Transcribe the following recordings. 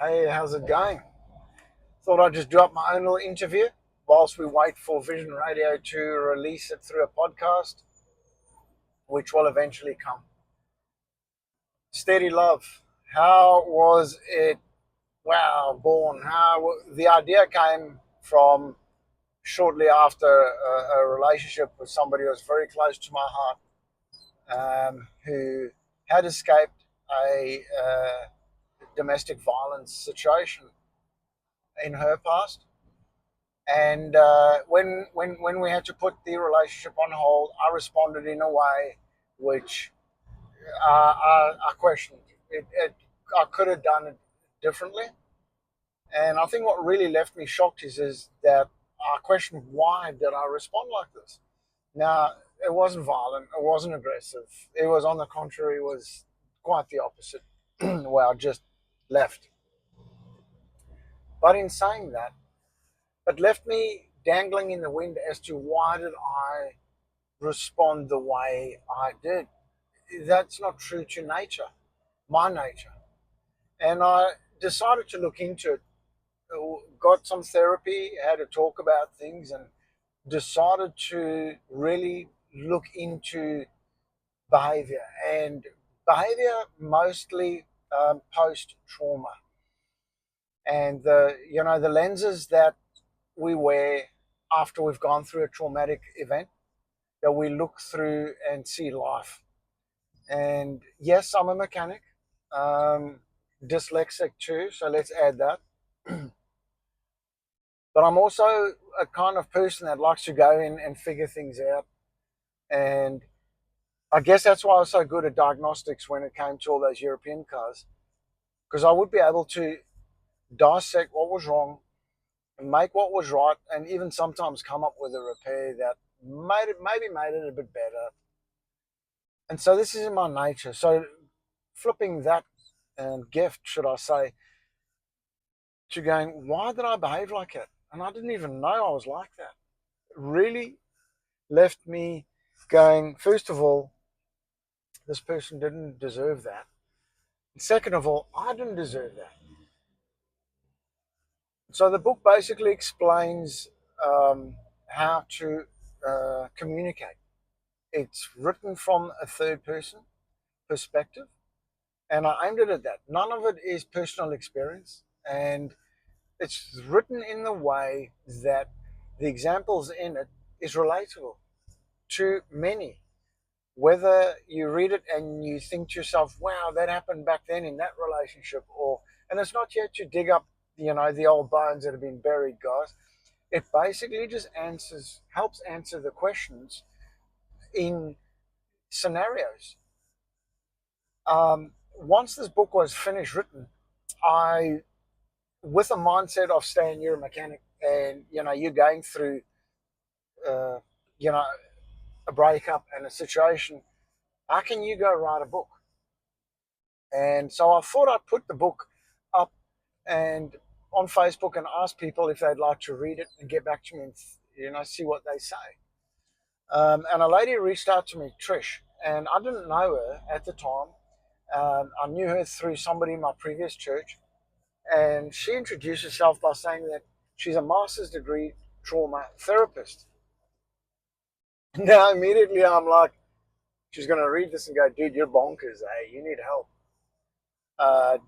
Hey, how's it going? Thought I'd just do up my own little interview whilst we wait for Vision Radio to release it through a podcast, which will eventually come. Steady Love. How was it? Wow, born. How the idea came from shortly after a relationship with somebody who was very close to my heart, who had escaped a domestic violence situation in her past. And when we had to put the relationship on hold, I responded in a way which I questioned. I could have done it differently. And I think what really left me shocked is that I questioned why did I respond like this. Now, it wasn't violent. It wasn't aggressive. It was, on the contrary, it was quite the opposite, where I just left. But in saying that, it left me dangling in the wind as to why did I respond the way I did. That's not true to nature, my nature. And I decided to look into it, got some therapy, had to talk about things, and decided to really look into behavior and behavior mostly post trauma and the lenses that we wear after we've gone through a traumatic event that we look through and see life. And yes, I'm a mechanic, um, dyslexic too, so let's add that. But I'm also a kind of person that likes to go in and figure things out. And I guess that's why I was so good at diagnostics when it came to all those European cars, because I would be able to dissect what was wrong and make what was right, and even sometimes come up with a repair that made it a bit better. And so this is in my nature. So flipping that gift, should I say, to going, why did I behave like it? And I didn't even know I was like that. It really left me going, first of all, this person didn't deserve that. And second of all, I didn't deserve that. So the book basically explains how to communicate. It's written from a third person perspective, and I aimed it at that. None of it is personal experience, and it's written in the way that the examples in it is relatable to many. Whether you read it and you think to yourself, wow, that happened back then in that relationship, and it's not yet to dig up, the old bones that have been buried, guys. It basically just helps answer the questions in scenarios. Once this book was finished written, I, with a mindset of staying, you're a mechanic, and you're going through, uh, you know, a breakup and a situation. How can you go write a book? And so I thought I'd put the book up and on Facebook and ask people if they'd like to read it and get back to me and see what they say. And a lady reached out to me, Trish, and I didn't know her at the time. I knew her through somebody in my previous church, and she introduced herself by saying that she's a master's degree trauma therapist. Now immediately I'm like, she's going to read this and go, dude, you're bonkers, eh? You need help.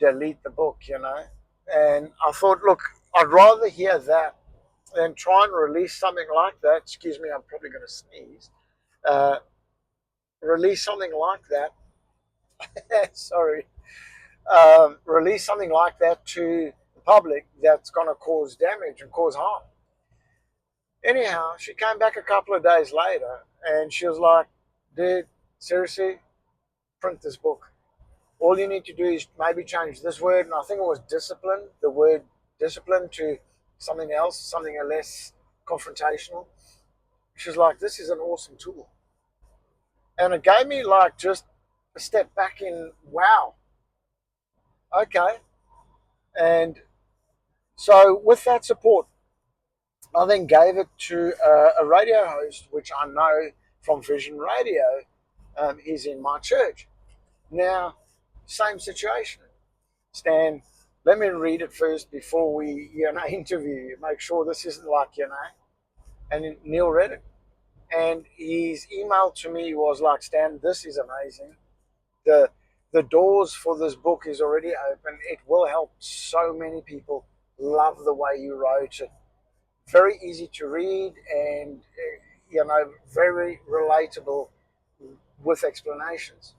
Delete the book. And I thought, look, I'd rather hear that than try and release something like that. Excuse me, I'm probably going to sneeze. Uh, Release something like that. Sorry. Release something like that to the public that's going to cause damage and cause harm. Anyhow, she came back a couple of days later and she was like, dude, seriously, print this book. All you need to do is maybe change this word, and I think it was discipline, the word discipline, to something else, something less confrontational. She's like, this is an awesome tool. And it gave me like just a step back in, wow, okay. And so with that support, I then gave it to a radio host, which I know from Vision Radio. He's in my church. Now, same situation. Stan, let me read it first before we, interview you. Make sure this isn't like, And Neil read it. And his email to me was like, Stan, this is amazing. The the doors for this book is already open. It will help so many people. Love the way you wrote it. Very easy to read and very relatable with explanations.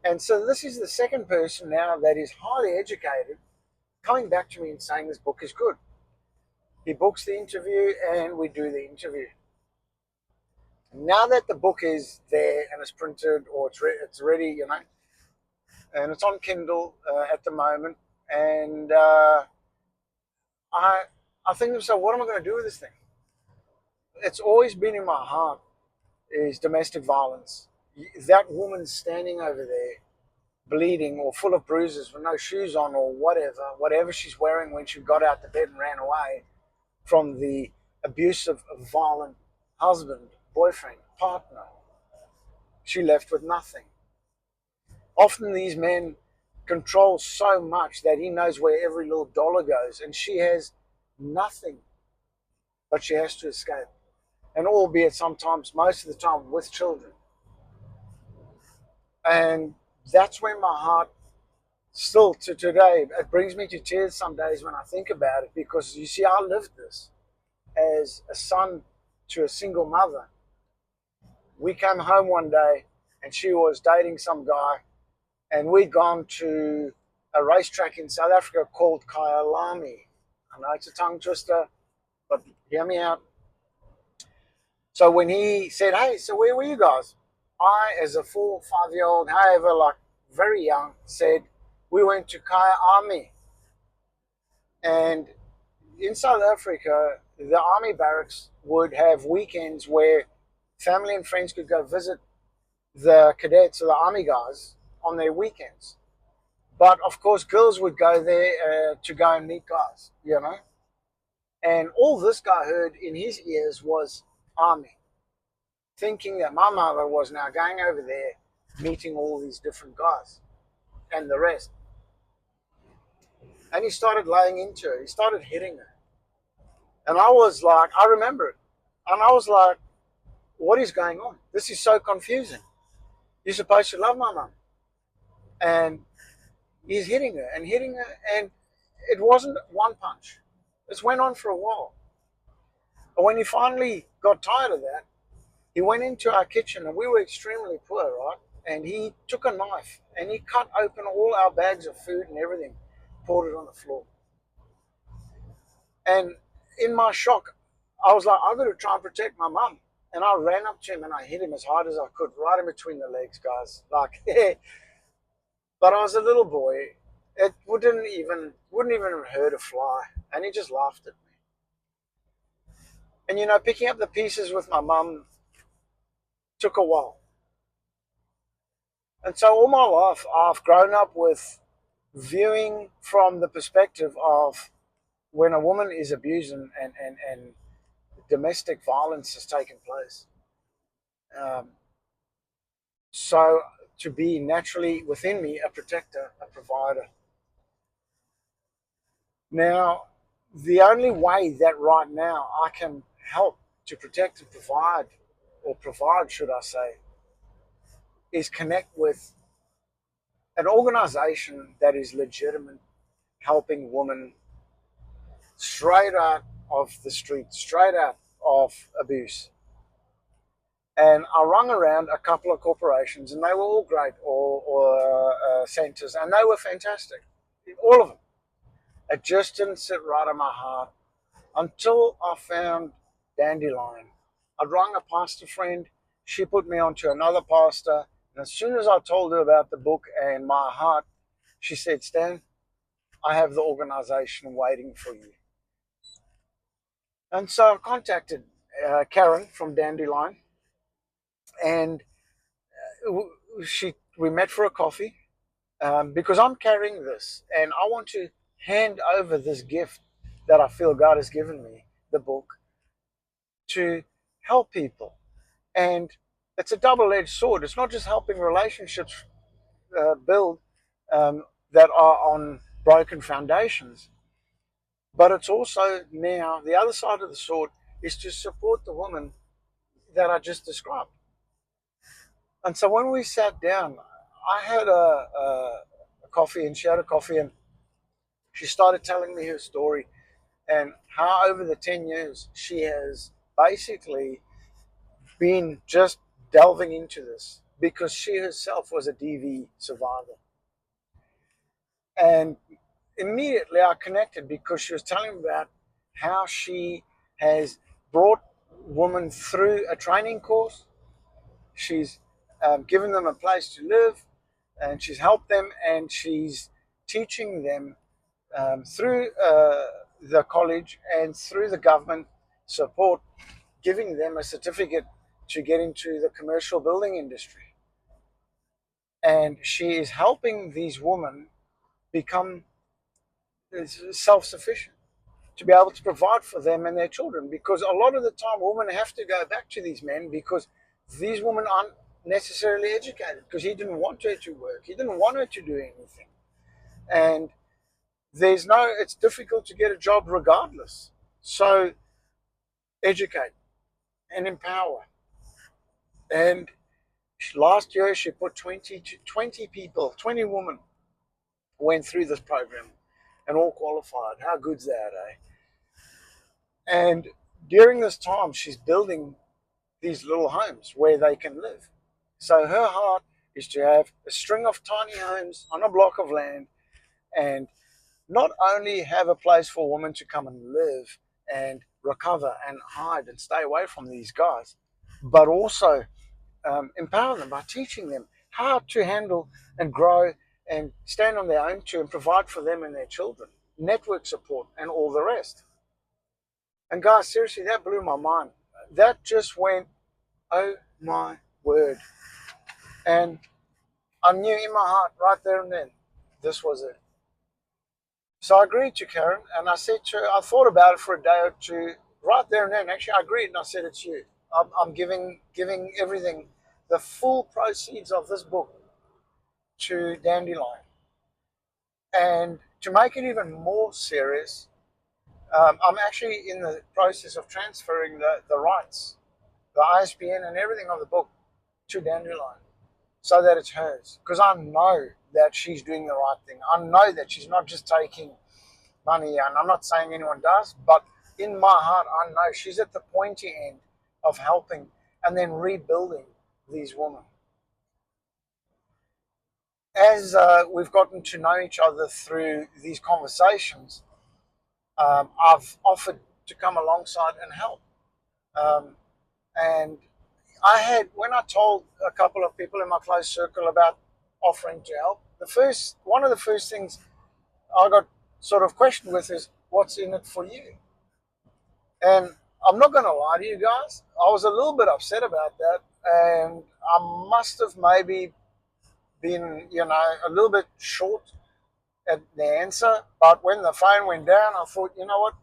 And so this is the second person now that is highly educated coming back to me and saying this book is good. He books the interview and we do the interview. Now that the book is there and it's printed or it's ready, and it's on Kindle at the moment, and I think to myself, what am I going to do with this thing? It's always been in my heart is domestic violence. That woman standing over there, bleeding or full of bruises with no shoes on or whatever she's wearing when she got out the bed and ran away from the abusive, violent husband, boyfriend, partner. She left with nothing. Often these men control so much that he knows where every little dollar goes, and she has nothing, but she has to escape. And albeit sometimes, most of the time, with children. And that's when my heart, still to today, it brings me to tears some days when I think about it, because you see, I lived this as a son to a single mother. We came home one day and she was dating some guy, and we'd gone to a racetrack in South Africa called Kyalami. I know it's a tongue twister, but hear me out. So when he said, hey, so where were you guys? I, as a 4 or 5 year old, however, like very young, said, we went to Kyalami. And in South Africa, the army barracks would have weekends where family and friends could go visit the cadets or the army guys on their weekends. But of course, girls would go there to go and meet guys. And all this guy heard in his ears was army, thinking that my mother was now going over there, meeting all these different guys and the rest. And he started laying into her. He started hitting her. And I was like, I remember it. And I was like, what is going on? This is so confusing. You're supposed to love my mum. And he's hitting her, and it wasn't one punch. This went on for a while. But when he finally got tired of that, he went into our kitchen, and we were extremely poor, right? And he took a knife and he cut open all our bags of food and everything, poured it on the floor. And in my shock, I was like, I've got to try and protect my mum. And I ran up to him and I hit him as hard as I could, right in between the legs, guys. Like, but I was a little boy. It wouldn't even hurt a fly. And he just laughed at me. And picking up the pieces with my mum took a while. And so all my life, I've grown up with viewing from the perspective of when a woman is abused and domestic violence has taken place. So to be naturally within me a protector, a provider. Now, the only way that right now I can help to protect and provide, should I say, is connect with an organization that is legitimate, helping women straight out of the street, straight out of abuse. And I rung around a couple of corporations, and they were all great, or centers, and they were fantastic, all of them. It just didn't sit right in my heart until I found Dandelion. I'd rung a pastor friend. She put me on to another pastor. And as soon as I told her about the book and my heart, she said, Stan, I have the organization waiting for you. And so I contacted Karen from Dandelion. And we met for a coffee because I'm carrying this. And I want to hand over this gift that I feel God has given me, the book, to help people. And it's a double-edged sword. It's not just helping relationships build that are on broken foundations. But it's also now the other side of the sword is to support the woman that I just described. And so when we sat down, I had a coffee and she had a coffee, and she started telling me her story and how over the 10 years she has basically been just delving into this because she herself was a DV survivor. And immediately I connected because she was telling me about how she has brought women through a training course. She's given them a place to live, and she's helped them, and she's teaching them through the college and through the government support, giving them a certificate to get into the commercial building industry. And she is helping these women become self-sufficient, to be able to provide for them and their children. Because a lot of the time, women have to go back to these men because these women aren't necessarily educated, because he didn't want her to work, he didn't want her to do anything. And it's difficult to get a job regardless. So educate and empower. And last year she put 20 people, 20 women went through this program and all qualified. How good's that, eh? And during this time, she's building these little homes where they can live. So her heart is to have a string of tiny homes on a block of land, and not only have a place for women to come and live and recover and hide and stay away from these guys, but also empower them by teaching them how to handle and grow and stand on their own two and provide for them and their children, network support, and all the rest. And guys, seriously, that blew my mind. That just went, oh my word. And I knew in my heart right there and then, this was it. So I agreed to Karen, and I said to her, I thought about it for a day or two, right there and then. Actually, I agreed, and I said, it's you. I'm giving everything, the full proceeds of this book to Dandelion. And to make it even more serious, I'm actually in the process of transferring the rights, the ISBN and everything of the book to Dandelion so that it's hers. Because I know that she's doing the right thing. I know that she's not just taking money, and I'm not saying anyone does, but in my heart, I know she's at the pointy end of helping and then rebuilding these women. As we've gotten to know each other through these conversations, I've offered to come alongside and help. And when I told a couple of people in my close circle about offering to help, one of the first things I got sort of questioned with is, what's in it for you? And I'm not going to lie to you guys, I was a little bit upset about that, and I must have maybe been, a little bit short at the answer. But when the phone went down, I thought, you know what?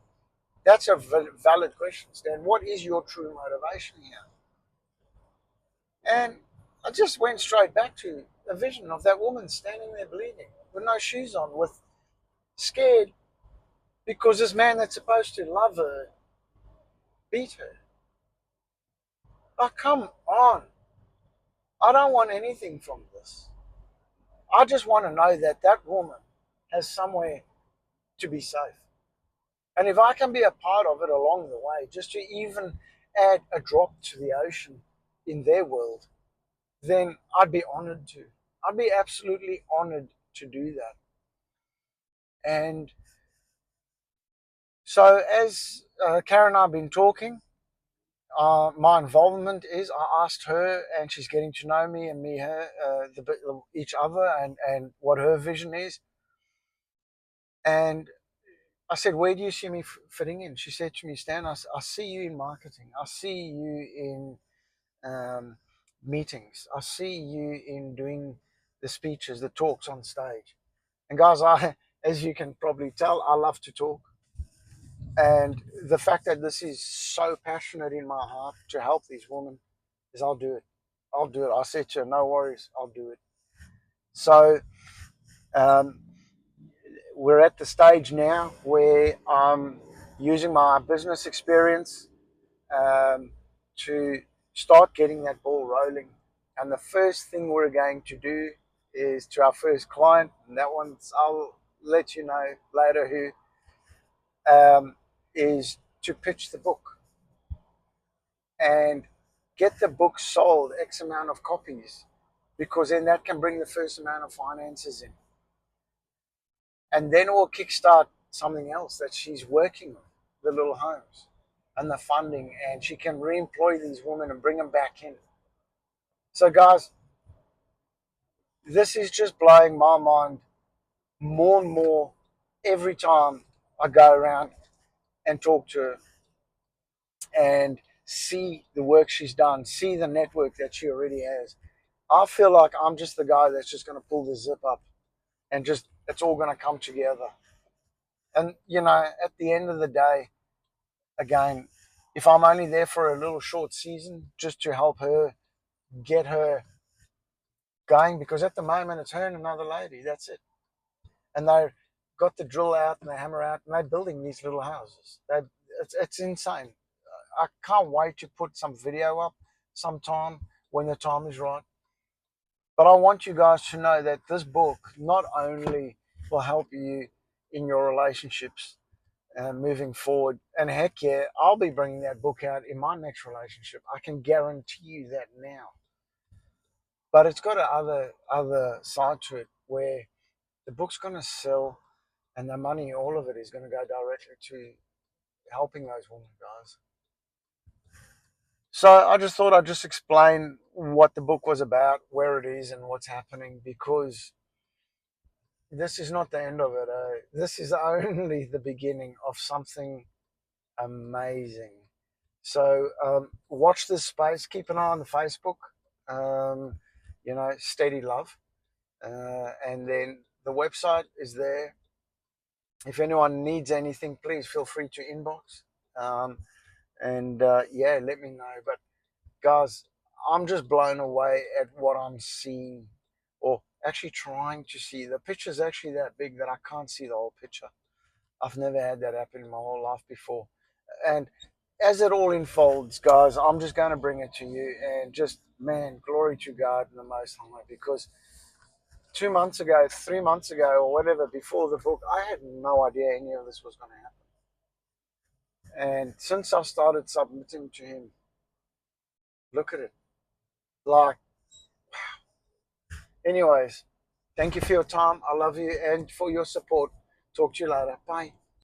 That's a valid question, Stan. What is your true motivation here? And I just went straight back to a vision of that woman standing there bleeding with no shoes on, with scared because this man that's supposed to love her beat her. Oh, come on. I don't want anything from this. I just want to know that that woman has somewhere to be safe. And if I can be a part of it along the way, just to even add a drop to the ocean in their world, then I'd be honored to. I'd be absolutely honored to do that. And so, as Karen and I have been talking, my involvement is I asked her, and she's getting to know me and me her each other, and what her vision is. And I said, where do you see me fitting in? She said to me, Stan, I see you in marketing. I see you in meetings. I see you in doing the speeches, the talks on stage. And guys, as you can probably tell, I love to talk. And the fact that this is so passionate in my heart to help these women is I'll do it. I'll do it. I said to her, no worries, I'll do it. So we're at the stage now where I'm using my business experience to start getting that ball rolling. And the first thing we're going to do is to our first client, and that one's, I'll let you know later who, is to pitch the book and get the book sold X amount of copies, because then that can bring the first amount of finances in. And then we'll kickstart something else that she's working on, the little homes and the funding, and she can re-employ these women and bring them back in. So guys, this is just blowing my mind more and more every time I go around and talk to her and see the work she's done, see the network that she already has. I feel like I'm just the guy that's just going to pull the zip up and just it's all going to come together. And you know, at the end of the day, again, if I'm only there for a little short season just to help her get her going, because at the moment it's her and another lady, that's it. And they've got the drill out and the hammer out and they're building these little houses. It's insane. I can't wait to put some video up sometime when the time is right. But I want you guys to know that this book not only will help you in your relationships moving forward, and heck yeah, I'll be bringing that book out in my next relationship. I can guarantee you that now. But it's got a other side to it where the book's going to sell, and the money, all of it, is going to go directly to helping those women, guys. So I just thought I'd just explain what the book was about, where it is, and what's happening, because this is not the end of it. This is only the beginning of something amazing. So watch this space. Keep an eye on the Facebook. You know, Steady Love, and then the website is there. If anyone needs anything, please feel free to inbox. And yeah, let me know. But guys, I'm just blown away at what I'm seeing, or actually trying to see. The picture's actually that big that I can't see the whole picture. I've never had that happen in my whole life before. And as it all unfolds, guys, I'm just going to bring it to you, and just, man, glory to God and the Most High, because 2 months ago, 3 months ago, or whatever, before the book, I had no idea any of this was going to happen. And since I've started submitting to Him, look at it. Like, anyways, thank you for your time. I love you and for your support. Talk to you later. Bye.